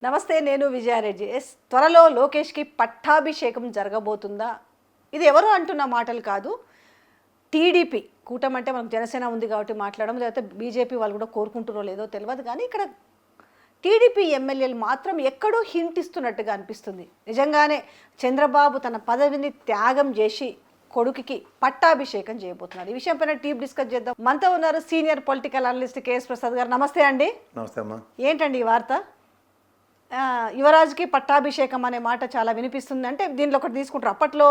నమస్తే, నేను విజయారెడ్డి. త్వరలో లోకేష్కి పట్టాభిషేకం జరగబోతుందా? ఇది ఎవరు అంటున్న మాటలు కాదు. టీడీపీ కూటమి అంటే మనకు జనసేన ఉంది కాబట్టి మాట్లాడడం, లేకపోతే బీజేపీ వాళ్ళు కూడా కోరుకుంటున్నారో లేదో తెలియదు. కానీ ఇక్కడ టీడీపీ ఎమ్మెల్యేలు మాత్రం ఎక్కడో హింట్ ఇస్తున్నట్టుగా అనిపిస్తుంది. నిజంగానే చంద్రబాబు తన పదవిని త్యాగం చేసి కొడుకుకి పట్టాభిషేకం చేయబోతున్నారు. ఈ విషయం పైన టీం డిస్కస్ చేద్దాం. మనతో ఉన్నారు senior political analyst KS Prasad గారు. నమస్తే అండి. నమస్తే అమ్మా. ఏంటండి ఈ వార్త? యువరాజుకి పట్టాభిషేకం అనే మాట చాలా వినిపిస్తుంది. అంటే దీనిలో ఒకటి తీసుకుంటారు, అప్పట్లో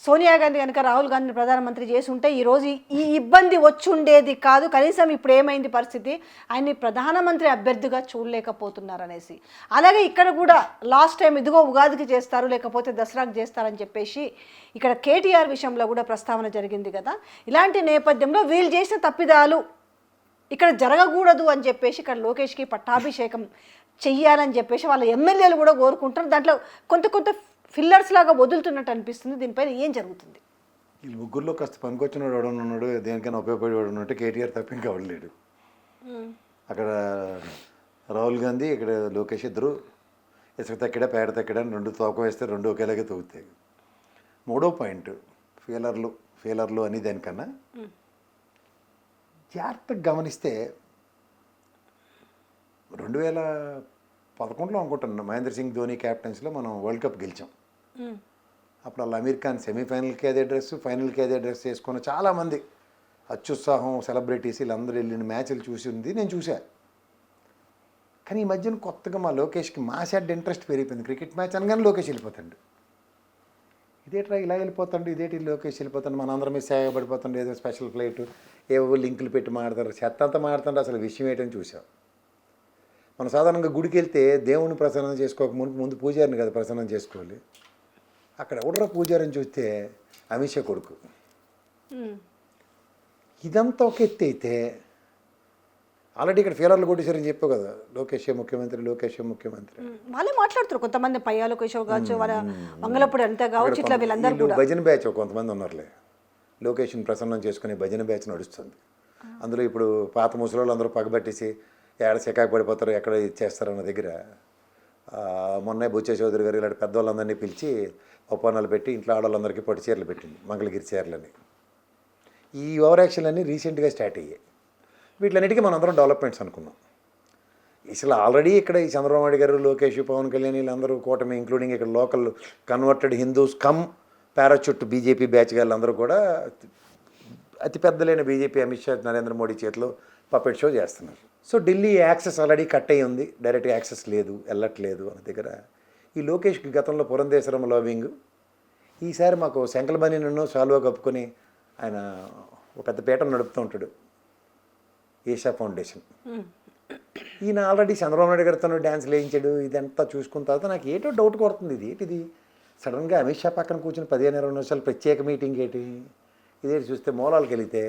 సోనియా గాంధీ కనుక రాహుల్ గాంధీని ప్రధానమంత్రి చేసి ఉంటే ఈరోజు ఈ ఇబ్బంది వచ్చి ఉండేది కాదు. కనీసం ఇప్పుడు ఏమైంది పరిస్థితి, ఆయన్ని ప్రధానమంత్రి అభ్యర్థిగా చూడలేకపోతున్నారు అనేసి. అలాగే ఇక్కడ కూడా లాస్ట్ టైం ఇదిగో ఉగాదికి చేస్తారు లేకపోతే దసరాకి చేస్తారని చెప్పేసి ఇక్కడ కేటీఆర్ విషయంలో కూడా ప్రస్తావన జరిగింది కదా. ఇలాంటి నేపథ్యంలో వీళ్ళు చేసిన తప్పిదాలు ఇక్కడ జరగకూడదు అని చెప్పేసి ఇక్కడ లోకేష్కి పట్టాభిషేకం చెయ్యాలని చెప్పేసి వాళ్ళ ఎమ్మెల్యేలు కూడా కోరుకుంటారు. దాంట్లో కొంత ఫిల్లర్స్ లాగా వదులుతున్నట్టు అనిపిస్తుంది. దీనిపైన ఏం జరుగుతుంది? ఈ ముగ్గురులో కాస్త పనికొచ్చినాడు ఎవడన్నా ఉన్నాడు, దేనికైనా ఉపయోగపడేవాడు ఉన్నట్టు కేటీఆర్ తప్ప ఇంకా అవ్వలేడు. అక్కడ రాహుల్ గాంధీ, ఇక్కడ లోకేష్ ఇద్దరు ఇసుక తక్కడ పేడ తక్కడ రెండు తోకం వేస్తే రెండు ఒకేలాగే తవ్వుతాయి. మూడో పాయింట్ ఫీలర్లు అని దానికన్నా జాగ్రత్తగా గమనిస్తే 2011లో అనుకుంటున్నాను మహేంద్ర సింగ్ ధోని క్యాప్టెన్సీలో మనం వరల్డ్ కప్ గెలిచాం. అప్పుడు అలా అమీర్ ఖాన్ సెమీఫైనల్కి అదే డ్రెస్, ఫైనల్కి అదే డ్రెస్ వేసుకున్న చాలామంది అత్యుత్సాహం సెలబ్రిటీస్ వీళ్ళందరూ వెళ్ళిన మ్యాచ్లు చూసి ఉంది, నేను చూసా. కానీ ఈ మధ్యన కొత్తగా మా లోకేష్కి మా సైడ్ ఇంట్రెస్ట్ పెరిగిపోయింది. క్రికెట్ మ్యాచ్ అనగానే లోకేష్ వెళ్ళిపోతాడు. ఇదేట్రా ఇలా వెళ్ళిపోతాడు, ఇదేంటి లోకేష్ వెళ్ళిపోతాడు, మన అందరం మీద సేగపడిపోతాడు, ఏదో స్పెషల్ ఫ్లైట్ ఏవో లింకులు పెట్టి మాడతారు, చెత్త అంతా మాడుతుంటే అసలు విషయం ఏంటని చూసాం. మనం సాధారణంగా గుడికి వెళ్తే దేవుని ప్రసన్నం చేసుకోక ముందు పూజారిని కదా ప్రసన్నం చేసుకోవాలి. అక్కడ ఎవడరా పూజారిని చూస్తే అమిత్ షా కొడుకు. ఇదంతా ఒక ఎత్తి అయితే ఆల్రెడీ ఇక్కడ ఫీలర్లు కొట్టేశారని చెప్పావు కదా, లోకేష్ ముఖ్యమంత్రి వాళ్ళే మాట్లాడుతారు. కొంతమంది పయ్యాలు కేశవ్ కావచ్చు, వాళ్ళ మంగళపూడి అంతా కావచ్చు, ఇట్లా వీళ్ళందరూ భజన బ్యాచ్ కొంతమంది ఉన్నారులే, లోకేష్ని ప్రసన్నం చేసుకునే భజన బ్యాచ్ నడుస్తుంది. అందులో ఇప్పుడు పాత ముసలోళ్ళు అందరూ పగబట్టేసి ఎక్కడ చికాకు పడిపోతారు, ఎక్కడ ఇచ్చేస్తారన్న దగ్గర మొన్నే బుచ్చే చౌదరి గారు ఇలాంటి పెద్దవాళ్ళందరినీ పిలిచి ఒప్పందాలు పెట్టి ఇంట్లో ఆడవాళ్ళందరికీ పట్టు చీరలు పెట్టింది, మంగళగిరి చీరలని. ఈ ఓవర్ యాక్షన్లన్నీ రీసెంట్గా స్టార్ట్ అయ్యాయి. వీటిలన్నిటికీ మనం అందరం డెవలప్మెంట్స్ అనుకున్నాం. అసలు ఆల్రెడీ ఇక్కడ ఈ చంద్రబాబు నాయుడు గారు, లోకేష్, పవన్ కళ్యాణ్ వీళ్ళందరూ కూటమి, ఇంక్లూడింగ్ ఇక్కడ local converted Hindus come parachute BJP batch వాళ్ళందరూ కూడా అతిపెద్దలైన బీజేపీ అమిత్ షా, నరేంద్ర మోడీ చేతిలో పపెట్ షో చేస్తున్నారు. So Delhi access already cut అయ్యి ఉంది, డైరెక్ట్ యాక్సెస్ లేదు, వెళ్ళట్లేదు అన్న దగ్గర ఈ లోకేష్కి గతంలో పురంధేశ్వరం లవింగ్, ఈసారి మాకు శంకల్బని నన్ను సాల్వా కప్పుకొని ఆయన ఒక పెద్ద పీఠం నడుపుతూ ఉంటాడు, ఏషా ఫౌండేషన్. ఈయన ఆల్రెడీ చంద్రబాబు నాయుడు గారితో డ్యాన్స్ వేయించాడు. ఇదంతా చూసుకున్న తర్వాత నాకు ఏటో డౌట్ కొడుతుంది, ఇది ఏంటిది సడన్గా అమిత్ షా పక్కన కూర్చొని 15-20 నిమిషాలు ప్రత్యేక మీటింగ్ ఏంటి ఇదేంటి చూస్తే మూలాలకు వెళితే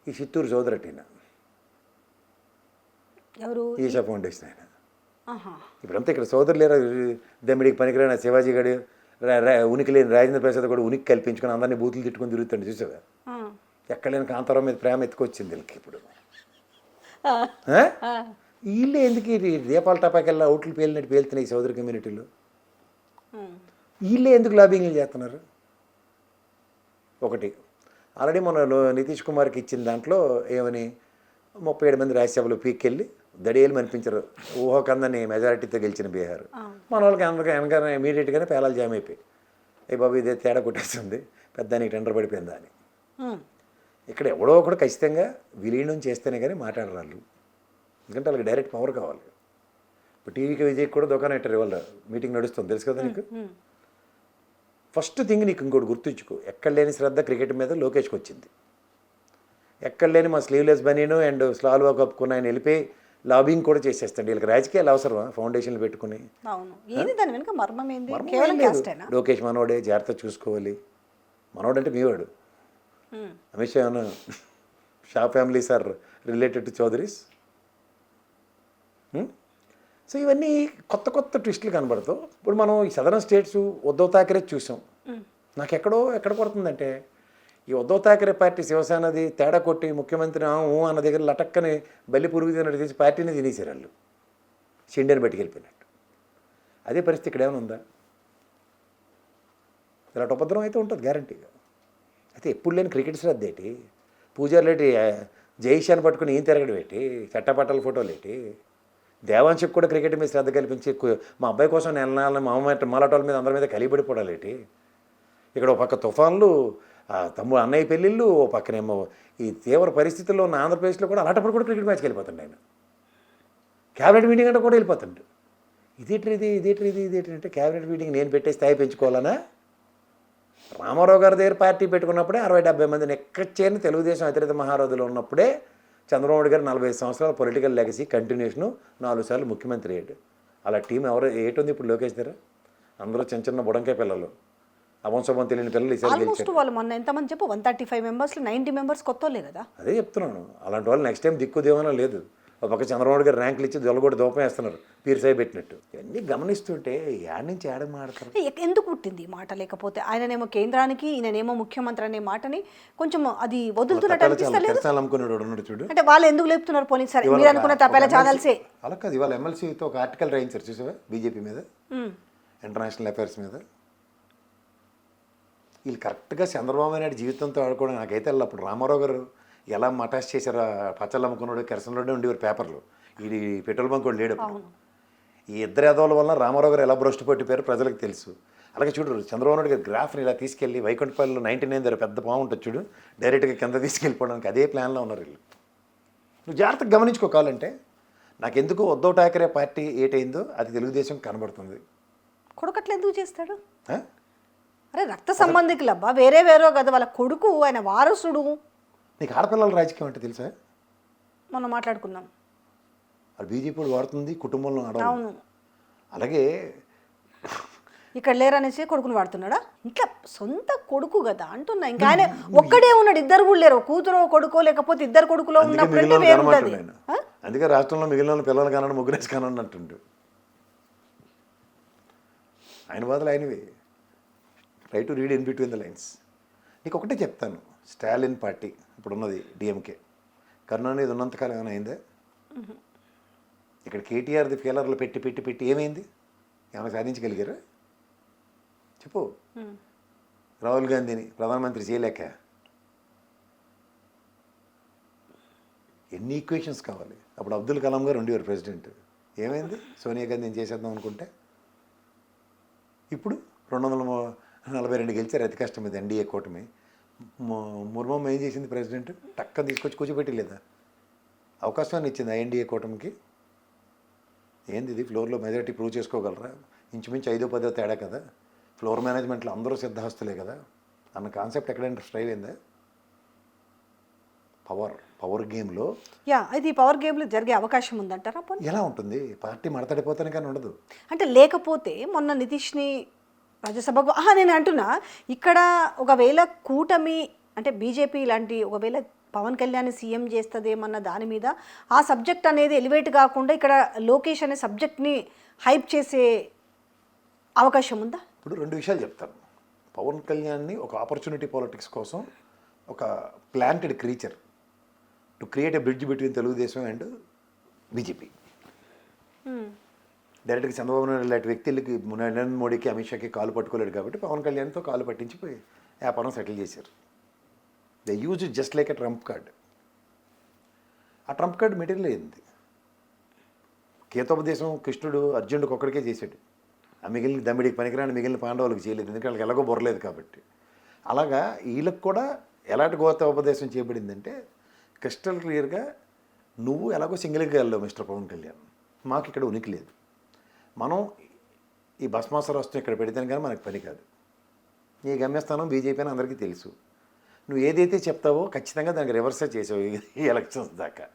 ఈ చిత్తూరు చౌదరటిన ఎవరు, ఈషా ఫౌండేషన్ ఆయన. ఇప్పుడంతా ఇక్కడ సోదరు లేరు, దమ్మిడికి పనికిరైన శివాజీ గడు, ఉనికి లేని రాజేంద్ర ప్రసాద్ కూడా ఉనికి కల్పించుకొని అందరినీ బూతులు తిట్టుకొని తిరుగుతుండే చూసావా. ఎక్కడ లేని కాంతారావు మీద ప్రేమ ఎత్తుకొచ్చింది వీళ్ళకి ఇప్పుడు. వీళ్ళే ఎందుకు దీపాల టపాకెళ్ళి అవుట్లు పేలినట్టు పేలుతున్నాయి ఈ సోదరి కమ్యూనిటీలో, వీళ్ళే ఎందుకు లాబింగ్లు చేస్తున్నారు? ఒకటి ఆల్రెడీ మన నితీష్ కుమార్కి ఇచ్చిన దాంట్లో ఏమని 37 మంది రాజ్యసభలో పీక్కెళ్ళి దడేలు అనిపించారు, ఊహకందని మెజారిటీతో గెలిచిన బీహార్. మన వాళ్ళకి అందరికీ వెనక ఇమీడియట్గానే పేలాలు జామ్ అయిపోయి, ఏ బాబు ఇదే తేడా కొట్టేస్తుంది, పెద్దానికి టెండర్ పడిపోయిందా అని. ఇక్కడ ఎవడో ఒకడు ఖచ్చితంగా విలీనం చేస్తేనే కానీ మాట్లాడరాళ్ళు, ఎందుకంటే వాళ్ళకి డైరెక్ట్ పవర్ కావాలి. ఇప్పుడు టీవీకి విజయ్కి కూడా దుకాణం పెట్టారు, వాళ్ళ మీటింగ్ నడుస్తుంది తెలుసు కదా నీకు. ఫస్ట్ థింగ్ నీకు ఇంకోటి గుర్తుంచుకో, ఎక్కడ లేని శ్రద్ధ క్రికెట్ మీద లోకేష్కి వచ్చింది. ఎక్కడ లేని మా స్లీవ్లెస్ బనీను అండ్ స్లాల్వా కప్పుకుని ఆయన వెళ్ళిపోయి లాబింగ్ కూడా చేసేస్తాడు. వీళ్ళకి రాజకీయాలు అవసరమా ఫౌండేషన్లు పెట్టుకుని? లోకేష్ మనోడే, జాగ్రత్త చూసుకోవాలి. మనోడంటే మీవాడు. అమిత్ షా ఏమన్నా Shah families are related to Chowdharys. So ఇవన్నీ కొత్త ట్విస్టులు కనబడతావు. ఇప్పుడు మనం ఈ సదరన్ స్టేట్స్ ఉద్ధవ్ థాకరే చూసాం. నాకు ఎక్కడ పడుతుందంటే ఈ ఉద్ధవ్ థాకరే పార్టీ శివసేనది తేడా కొట్టి ముఖ్యమంత్రి అన్న దగ్గర లటక్కని బల్లి పురుగు తిన్నట్టు తీసి పార్టీని తినేసారు వాళ్ళు, షిండేని బయటికి వెళ్ళిపోయినట్టు. అదే పరిస్థితి ఇక్కడ ఏమైనా ఉందా? ఇలాంటి ఉపద్రవం అయితే ఉంటుంది గ్యారంటీగా. అయితే ఎప్పుడు లేని క్రికెట్ శ్రద్ధ ఏంటి? పూజారులు ఏంటి జైషాన్ని పట్టుకుని ఈయన తిరగడం ఏంటి? చట్టపట్టాల ఫోటోలు ఏంటి? దేవాంశకు కూడా క్రికెట్ మీద శ్రద్ధ కల్పించి మా అబ్బాయి కోసం నెల మాలటోళ్ళ మీద అందరి మీద కలిపడిపోవడాలు ఏంటి? ఇక్కడ ఒక పక్క తుఫాన్లు, తమ్ముడు అన్నయ్య పెళ్ళిళ్ళు, ఓ పక్కనేమో ఈ తీవ్ర పరిస్థితుల్లో ఉన్న ఆంధ్రప్రదేశ్లో కూడా అలాంటప్పుడు కూడా క్రికెట్ మ్యాచ్కి వెళ్ళిపోతుండే ఆయన. క్యాబినెట్ మీటింగ్ అంటే కూడా వెళ్ళిపోతుండు. ఇదేంటి అంటే క్యాబినెట్ మీటింగ్ నేను పెట్టే స్థాయి పెంచుకోవాలనా? రామారావు గారి దగ్గర పార్టీ పెట్టుకున్నప్పుడే 60-70 మందిని ఎక్కచ్చేని తెలుగుదేశం అతిరథ మహారథులు ఉన్నప్పుడే చంద్రబాబు గారు 45 సంవత్సరాల పొలిటికల్ లెగసీ కంటిన్యూషను, 4 సార్లు ముఖ్యమంత్రి అయ్యాడు. అలా టీం ఎవరు ఏటుంది ఇప్పుడు లోకేష్ దగ్గర? అందరూ చిన్న చిన్న బుడంకాయ పిల్లలు, అవంశోభం తెలియని పిల్లలు ఈసారి ఆల్మోస్ట్ గెలిచారు. వాళ్ళు మొన్న ఎంతమంది చెప్పు 135 మెంబర్స్లో 90 మెంబర్స్ కొత్తోళ్ళే కదా. అదే చెప్తున్నాను, అలాంటి వాళ్ళు నెక్స్ట్ టైం దిక్కు దేవనా లేదు. ఒక పక్క చంద్రబాబు గారు ర్యాంకులు ఇచ్చి దొలగొట్టి దూపం వేస్తున్నారు పీర్సాయి పెట్టినట్టు. ఇవన్నీ గమనిస్తుంటే యాడ్ నుంచి యాడ మాడతారు. ఎందుకు పుట్టింది ఈ మాట? లేకపోతే ఆయననేమో కేంద్రానికి, ఈయననేమో ముఖ్యమంత్రి అనే మాటని కొంచెం అది వదులుతున్నట్టు అనిపిస్తలేదు. అమ్ముకున్నాడు ఉన్నాడు చూడు. అంటే వాళ్ళు ఎందుకు లేపుతున్నారు? పోనీ సరే మీరు అనుకున్న తప్పేలా ఛానల్సే. అలా కాదు, ఇవాళ ఎమ్మెల్సీతో ఒక ఆర్టికల్ రాయించారు చూసావా బీజేపీ మీద, ఇంటర్నేషనల్ అఫైర్స్ మీద. వీళ్ళు కరెక్ట్గా చంద్రబాబు నాయుడు జీవితంతో ఆడుకోవడం నాకైతే అప్పుడు రామారావు గారు ఎలా మటాష్ చేశారో, పచ్చళ్ళు అమ్ముకున్నాడు, కెరసన్లోనే ఉండేవారు పేపర్లు, ఇది పెట్రోల్ బంక్ కూడా లేడు. ఈ ఇద్దరు యాదవుల వల్ల రామారావు గారు ఎలా భ్రష్టు పట్టిపోయారో ప్రజలకు తెలుసు. అలాగే చూడు చంద్రబాబు నాయుడు గారి గ్రాఫ్ని ఇలా తీసుకెళ్ళి వైకుంఠపల్లిలో 99 దగ్గర పెద్ద పాము ఉంటుంది చూడు, డైరెక్ట్గా కింద తీసుకెళ్ళిపోవడానికి అదే ప్లాన్లో ఉన్నారు వీళ్ళు. నువ్వు జాగ్రత్తగా గమనించుకోవాలంటే నాకెందుకు ఉద్ధవ్ ఠాకరే పార్టీ ఏటైందో అది తెలుగుదేశం కనబడుతుంది. కొడుకట్లు ఎందుకు చేస్తాడు? అరే రక్త సంబంధికులబ్బా, వేరే కదా వాళ్ళ కొడుకు, ఆయన వారసుడు. నీకు ఆడపిల్లల రాజకీయం అంటే తెలుసా? మనం మాట్లాడుకుందాం. అది బీజేపీ వాడుతుంది కుటుంబంలో ఆడవాళ్ళు. అవును, అలాగే ఇక్కడ లేరనేసి కొడుకుని వాడుతున్నాడా? ఇంకా సొంత కొడుకు కదా అంటున్నా. ఇంకా ఆయన ఒక్కడే ఉన్నాడు, ఇద్దరు కూడా లేరు. కూతురు కొడుకో లేకపోతే ఇద్దరు కొడుకులో ఉన్నప్పుడు అందుకే రాష్ట్రంలో మిగిలిన పిల్లలు కానండి ముగ్గురేసి కానండి అంటుండు. ఆయన బాధలు ఆయనవి. Try to read in between the lines. నీకు ఒకటే చెప్తాను, స్టాలిన్ పార్టీ ఇప్పుడున్నది డిఎంకే, కరుణానిధి ఉన్నంతకాలం ఏమైనా అయిందే? ఇక్కడ కేటీఆర్ది ఫీలర్లు పెట్టి పెట్టి పెట్టి ఏమైంది? ఏమైనా సాధించగలిగారా చెప్పు? రాహుల్ గాంధీని ప్రధానమంత్రి చేయలేక ఎన్ని ఈక్వేషన్స్ కావాలి? అప్పుడు అబ్దుల్ కలాం గారు ఉండేవారు ప్రెసిడెంట్. ఏమైంది? సోనియా గాంధీని చేసేద్దాం అనుకుంటే ఇప్పుడు 242 గెలిచారు అతి కష్టం మీద ఎన్డీఏ కూటమి. ముర్మం ఏం చేసింది? ప్రెసిడెంట్ టక్క తీసుకొచ్చి కూర్చోబెట్టి లేదా అవకాశాన్ని ఇచ్చింది ఆ ఎన్డీఏ కూటమికి. ఏంది ఇది? ఫ్లోర్లో మెజారిటీ ప్రూవ్ చేసుకోగలరా? ఇంచుమించు 5-10 తేడా కదా. ఫ్లోర్ మేనేజ్మెంట్లో అందరూ సిద్ధహస్తులే కదా అన్న కాన్సెప్ట్ ఎక్కడైనా స్ట్రైవ్ అయిందా? పవర్ గేమ్లో ఇది పవర్ గేమ్లో జరిగే అవకాశం ఉందంటారా? ఎలా ఉంటుంది? పార్టీ మడతడిపోతానే కానీ ఉండదు. అంటే లేకపోతే మొన్న నితీష్ని రాజ్యసభకు నేను అంటున్నా, ఇక్కడ ఒకవేళ కూటమి అంటే బీజేపీ లాంటి ఒకవేళ పవన్ కళ్యాణ్ సీఎం చేస్తుందేమన్న దాని మీద ఆ సబ్జెక్ట్ అనేది ఎలివేట్ కాకుండా ఇక్కడ లోకేష్ అనే సబ్జెక్ట్ని హైప్ చేసే అవకాశం ఉందా? ఇప్పుడు 2 విషయాలు చెప్తాను. పవన్ కళ్యాణ్ని ఒక ఆపర్చునిటీ పాలిటిక్స్ కోసం ఒక planted creature to create a bridge between Telugu Desam and BJP. డైరెక్ట్గా చంద్రబాబు నాయుడు లాంటి వ్యక్తులకి నరేంద్ర మోడీకి అమిత్ షాకి కాలు పట్టుకోలేడు కాబట్టి పవన్ కళ్యాణ్తో కాలు పట్టించిపోయి వ్యాపారం సెటిల్ చేశారు. They use just like a Trump card. ఆ ట్రంప్ కార్డ్ మెటీరియల్ అయింది. కేతోపదేశం కృష్ణుడు అర్జునుడికి ఒక్కడికే చేశాడు. ఆ మిగిలిన దమ్మిడికి పనికిరాని మిగిలిన పాండవులకు చేయలేదు, ఎందుకంటే వాళ్ళకి ఎలాగో బొరలేదు కాబట్టి. అలాగా వీళ్ళకి కూడా ఎలాంటి గోతోపదేశం చేయబడిందంటే క్రిస్టల్ క్లియర్గా నువ్వు ఎలాగో సింగిల్గా వెళ్ళావు మిస్టర్ పవన్ కళ్యాణ్, మాకు ఇక్కడ ఉనికి లేదు, మనం ఈ భస్మాసుర వస్తువు ఇక్కడ పెడితేనే కానీ మనకు పని కాదు, నీ గమ్యస్థానం బీజేపీ అని అందరికీ తెలుసు, నువ్వు ఏదైతే చెప్తావో ఖచ్చితంగా దానికి రివర్సే చేసావు ఈ ఎలక్షన్స్ దాకా.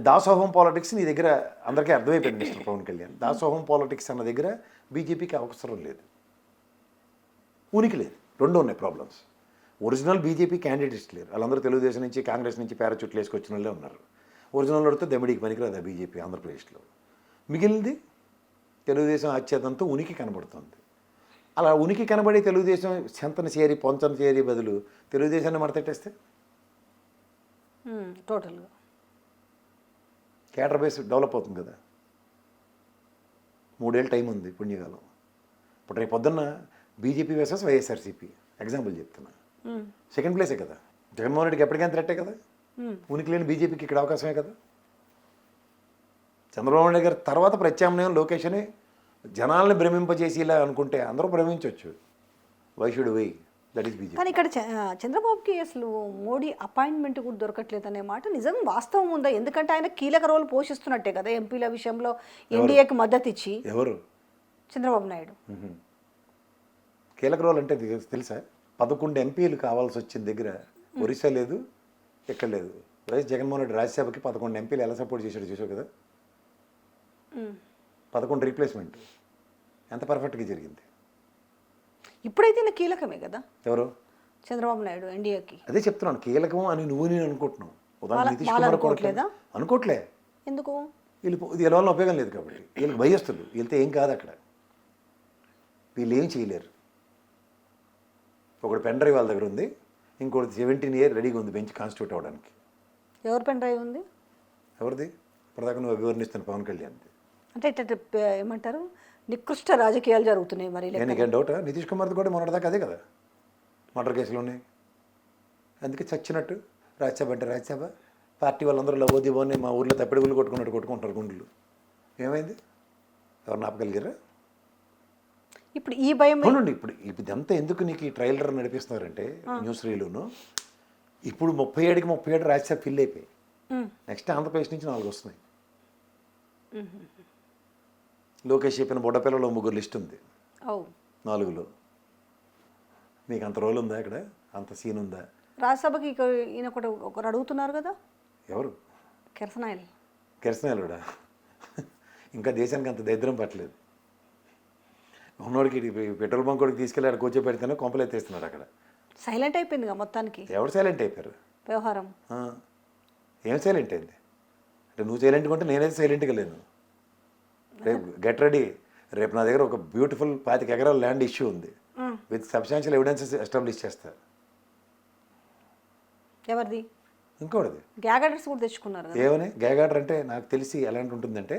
దాసోహం పాలిటిక్స్ నీ దగ్గర అందరికీ అర్థమైపోయింది మిస్టర్ పవన్ కళ్యాణ్. దాసోహం పాలిటిక్స్ అన్న దగ్గర బీజేపీకి అవసరం లేదు, ఉనికి లేదు. 2 ఉన్నాయి ప్రాబ్లమ్స్. ఒరిజినల్ బీజేపీ క్యాండిడేట్స్ లేరు, వాళ్ళందరూ తెలుగుదేశం నుంచి కాంగ్రెస్ నుంచి పారాచూట్లు వేసుకొచ్చిన వాళ్ళే ఉన్నారు. ఒరిజినల్ పడితే దమ్మిడికి పనికిరాదు ఆ బీజేపీ ఆంధ్రప్రదేశ్లో. మిగిలింది తెలుగుదేశం అత్యతంతో ఉనికి కనబడుతుంది. అలా ఉనికి కనబడి తెలుగుదేశం చెంతను చేరి పొంచను చేరి బదులు తెలుగుదేశాన్ని మడతెట్టేస్తే టోటల్గా క్యాడర్ బేస్ డెవలప్ అవుతుంది కదా. 3 ఏళ్ళు టైం ఉంది పుణ్యకాలం. ఇప్పుడు రేపు పొద్దున్న బీజేపీ వర్సెస్ వైఎస్ఆర్సీపీ ఎగ్జాంపుల్ చెప్తున్నా. సెకండ్ ప్లేసే కదా. జగన్మోహన్ రెడ్డికి ఎప్పటికైనా థ్రెట్టే కదా. ఉనికి లేని బీజేపీకి ఇక్కడ అవకాశమే కదా. చంద్రబాబు నాయుడు గారి తర్వాత ప్రత్యామ్నాయం లోకేష్ అని జనాల్ని భ్రమింపజేసి ఇలా అనుకుంటే అందరూ భ్రమించవచ్చు. Why should why, that is BJP. కానీ ఇక్కడ చంద్రబాబుకి అసలు మోడీ అపాయింట్మెంట్ కూడా దొరకట్లేదు అనే మాట నిజం వాస్తవం ఉందా? ఎందుకంటే ఆయన కీలక రోల్ పోషిస్తున్నట్టే కదా ఎంపీల విషయంలో ఎన్డీఏకి మద్దతు ఇచ్చి. ఎవరు? చంద్రబాబు నాయుడు. కీలక రోల్ అంటే తెలుసా? 11 ఎంపీలు కావాల్సి వచ్చిన దగ్గర ఒరిస్సా లేదు, ఎక్కడ లేదు. వైఎస్ జగన్మోహన్ రెడ్డి రాజ్యసభకి 11 ఎంపీలు ఎలా సపోర్ట్ చేశాడు చూసావు కదా. 11 రీప్లేస్మెంట్ ఎంత పర్ఫెక్ట్గా జరిగింది. ఇప్పుడైతే ఈయన కీలకమే కదా. ఎవరు? చంద్రబాబు నాయుడు ఎన్డీఏకి. అదే చెప్తున్నాను, కీలకం అని నువ్వు నేను అనుకుంటున్నావు. ఉదాహరణ నితీష్ వాళ్ళు కుమార్ అనుకోవట్లేదా? అనుకోవట్లే. ఎందుకు? వీళ్ళ వల్ల ఉపయోగం లేదు కాబట్టి. వీళ్ళకి భయస్తులు, వెళ్తే ఏం కాదు అక్కడ. వీళ్ళు ఏం చేయలేరు. ఒకటి పెన్ డ్రైవ్ వాళ్ళ దగ్గర ఉంది, ఇంకోటి 17 ఇయర్ రెడీగా ఉంది బెంచ్ కాన్స్టిట్యూట్ అవ్వడానికి. ఎవరు పెన్ డ్రైవ్ ఉంది? ఎవరిది? ఇప్పటిదాకా నువ్వు వివరణిస్తాను పవన్ కళ్యాణ్ది. అంటే ఇట్లా ఏమంటారు, నికృష్ట రాజకీయాలు జరుగుతున్నాయి మరి. నీకేం డౌటా? నితీష్ కుమార్ది కూడా మొన్నటిదాకా అదే కదా, మర్డర్ కేసులు ఉన్నాయి. అందుకే చచ్చినట్టు రాజ్యసభ అంటే రాజ్యసభ పార్టీ వాళ్ళందరూ లవోదివోని మా ఊర్లో తప్పిడి గుళ్ళు కొట్టుకున్నట్టు కొట్టుకుంటారు గుండెలు. ఏమైంది? ఎవరు ఆపగలిగారా? ఇప్పుడు ఈ భయం అవునండి. ఇప్పుడు ఇదంతా ఎందుకు నీకు ఈ ట్రైలర్ నడిపిస్తున్నారంటే న్యూస్ రీలును, ఇప్పుడు 37కి 37 రాజ్యసభ ఫిల్ అయిపోయి నెక్స్ట్ ఆంధ్రప్రదేశ్ నుంచి 4 వస్తున్నాయి. లోకేష్ చెప్పిన బుడ్డపిల్లలో 3 లిస్ట్ ఉంది 4లో. మీకు అంత రోల్ ఉందా ఇక్కడ? అంత సీన్ ఉందా? రాజ్యసభకి ఈయన ఒకరు అడుగుతున్నారు కదా. ఎవరు? కిరసనాయలు. కిరసనాయలు కూడా ఇంకా దేశానికి అంత దరిద్రం పట్టలేదు. ఉన్నోడికి పెట్రోల్ బంక్ కూడా తీసుకెళ్ళి అక్కడ కూర్చోబెడితేనే కొంపలు ఎత్తేస్తున్నారు అక్కడ. సైలెంట్ అయిపోయిందిగా మొత్తానికి. ఎవరు సైలెంట్ అయిపోయారు? వ్యవహారం ఏం సైలెంట్ అయింది అంటే నువ్వు సైలెంట్గా ఉంటే నేనైతే సైలెంట్గా లేను. రేపు గెట్ రెడీ. రేపు నా దగ్గర ఒక బ్యూటిఫుల్ 25 ఎకరాల ల్యాండ్ ఇష్యూ ఉంది. విత్ సబ్స్టాన్షియల్ ఎవిడెన్సెస్ ఎస్టాబ్లిష్ చేస్తారు. ఎవరిది? ఇంకోటిది. గ్యాగర్స్ కూడా తెచ్చుకున్నారు. ఏమని గ్యాగార్డర్ అంటే నాకు తెలిసి ఎలాంటి ఉంటుందంటే,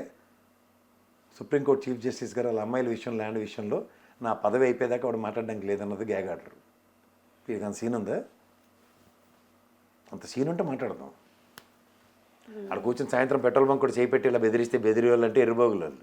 సుప్రీంకోర్టు చీఫ్ జస్టిస్ గారు వాళ్ళ అమ్మాయిల విషయం ల్యాండ్ విషయంలో నా పదవి అయిపోయేదాకా వాడు మాట్లాడడానికి లేదన్నది గ్యాగార్డర్. ఇది అంత సీన్ ఉందా? అంత సీన్ ఉంటే మాట్లాడదాం. అక్కడ కూర్చొని సాయంత్రం పెట్రోల్ బంక్ కూడా చేపెట్టి ఇలా బెదిరిస్తే బెదిరి వాళ్ళు అంటే ఎర్రబాగులు వాళ్ళు.